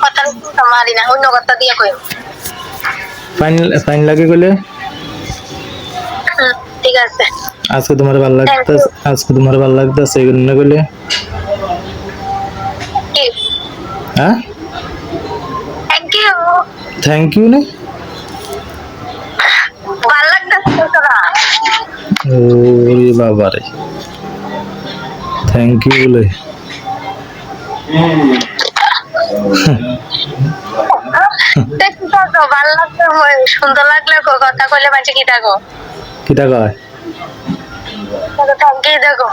কথা মারি না, অন্য কথা দিয়ে কই। ফাইন ফাইন লাগে কইলে ঠিক আছে। আজকে তোমার ভালো লাগতেছে, আজকে তোমার ভালো লাগতেছে এই জন্য কইলে হ্যাঁ থ্যাংক ইউ। থ্যাংক ইউ নে ভালো লাগতেছে তোরা। ওরে বাবা রে থ্যাংক ইউ বলে ভালো লাগছে, সুন্দর লাগলে কথা কইলে মাঝে কি থাকো কিটা কয় থ্যাংক ইউ দেখো।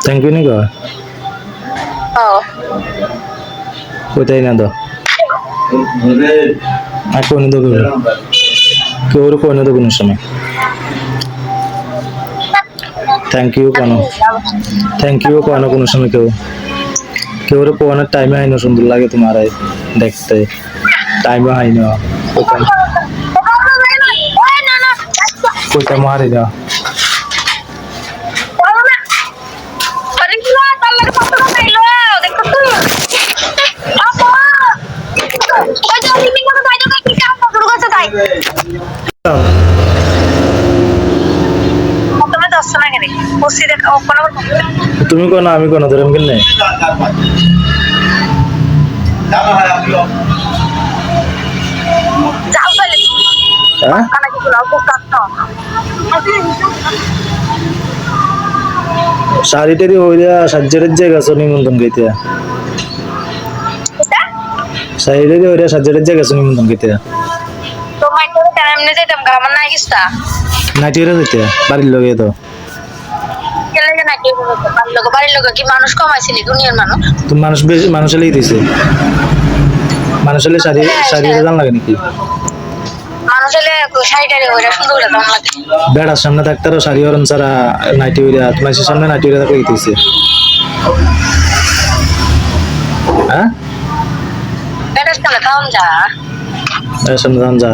থ্যাংক ইউ নি কয় ও কোথায় না দাও আর কোন দো কেউ কোন দো কোনো সময় থ্যাংক ইউ কোন থ্যাংক ইউ কোন কোনো সময় কেউ কোন টাইমে হয় না সুন্দর লাগে তোমার দেখতে টাইমে হয় না কোথায় মারে না তুমি কোন আমি কোন ধরেন কেন শাড়িটারি হইয়া সাজ্জারের জায়গা আছে নিমন্ত্রণ গাইতে শাড়িটারি হইয়া সাজ্জারের জায়গা আছে নিমন্ত্রণ গাইতে নাইটি হইয়া যেতে বাড়ির লগে তো মানুষ কমাইছিলি দুনিয়ার মানুষ তুমি মানুষ বেশি মানুষ এলেই দিছে মানুষ এলে শাড়ি শাড়িটা দাম লাগে নাকি মানুষ হলে শাড়িটারে ওইটা সুন্দর করে দাম লাগে বেড়ার সামনে থাকতারও শাড়ি হরণ ছাড়া নাইটি হইয়া তোমার সামনে নাইটি হইয়া থাকলে দিতেছে হ্যাঁ বেটার সামনে খাওয়ান যা বেড়ার সামনে দাম যা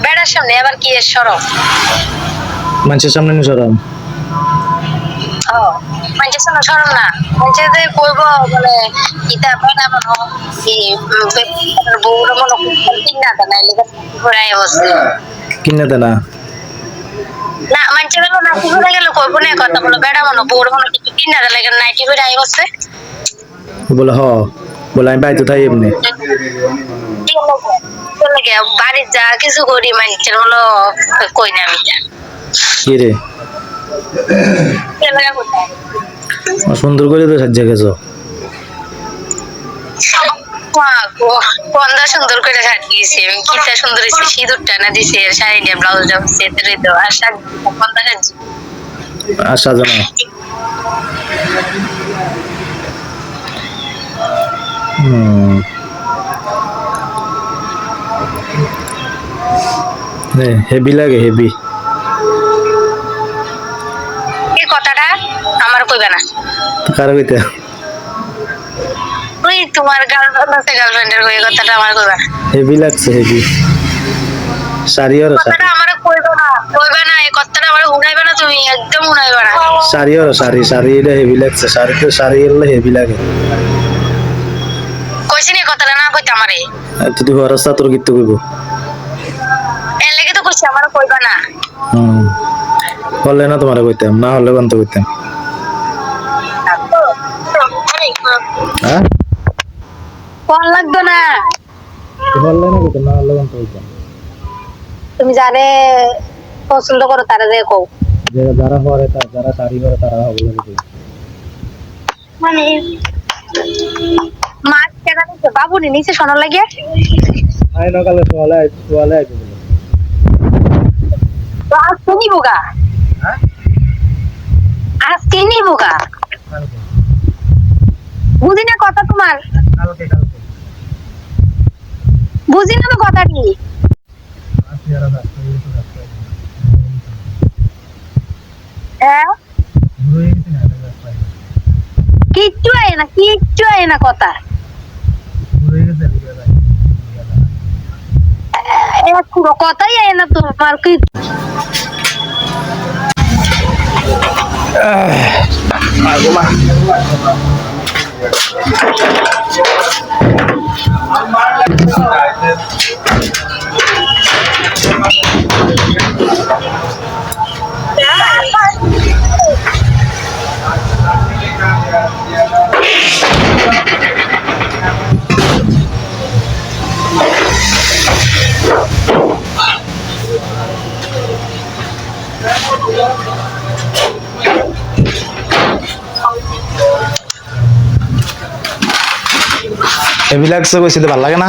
বেটার সামনে আবার কি এর সরম মানুষের সামনে নি সরম মানুষের সামনে সরম না মানুষের যে করবো মানে ইটা বেটা মনো বউরা মনো কিনা দেয় না লেগে ঘুরাই বসে কিনে দে না না মানুষের বেলা নাইটি ঘুরে গেল করবো না কথা বলো বেটা মনো বউরা মনো কিছু কিনা দেয় লেগে নাইটি ঘুরাই বসে বলে হ বলে আমি বাইতে থাই এমনি বাড়ির যা কিছু করি মানুষের হলো কই না আমি কি রে সুন্দর করে তো সাজ্জা গেছো কন্দা সুন্দর করে সাজিয়েছি আমি কিটা সুন্দর হয়েছে সিঁদুর টানা দিছে শাড়ি দিয়ে ব্লাউজ দেওয়া আর কন্দা সাজি আর সাজানো হেভি লাগে হেভি এই কথাটা আমার কইবা না কারো কইতে ওই তোমার গার্লফ্রেন্ড আছে গার্লফ্রেন্ডের কই কথাটা আমার কইবা না হেভি লাগছে হেভি শাড়ি আর কথাটা আমার কইবা না এই কথাটা আমার উড়াইবা না তুমি একদম উড়াইবা না শাড়ি আর শাড়ি এটা হেভি লাগছে শাড়ি তো শাড়ি এলে হেভি লাগে কইছিনি কথাটা না কইতে আমারে তুই হরসা তোর গীত কইব এর লাগি তো কইছি আমার কইবা না হলে না তোমার কইতাম না হলে বান্ত কইতাম হ্যাঁ ফোন লাগতো না হলে না কইতাম না হলে বান্ত কইতাম তুমি যারে পছন্দ করো তারা যে কও যারা হরে যারা শাড়ি হরে তারা হবে মানে মাছ কেনা নিছে বাবুনি নিচে শোনার লাগে আই না কালে সোয়ালে আইতে বলে তো আজকে নিবো গা হ্যাঁ আজকে নিবো গা বুঝি না কথা তোমার কালকে বুঝি না তো কথাটি হ্যাঁ কিচ্ছু আয় না কথা পুরো কথাই আয় না তোমার কি এইবিলাক যে কৈছিলে ভাল লাগে না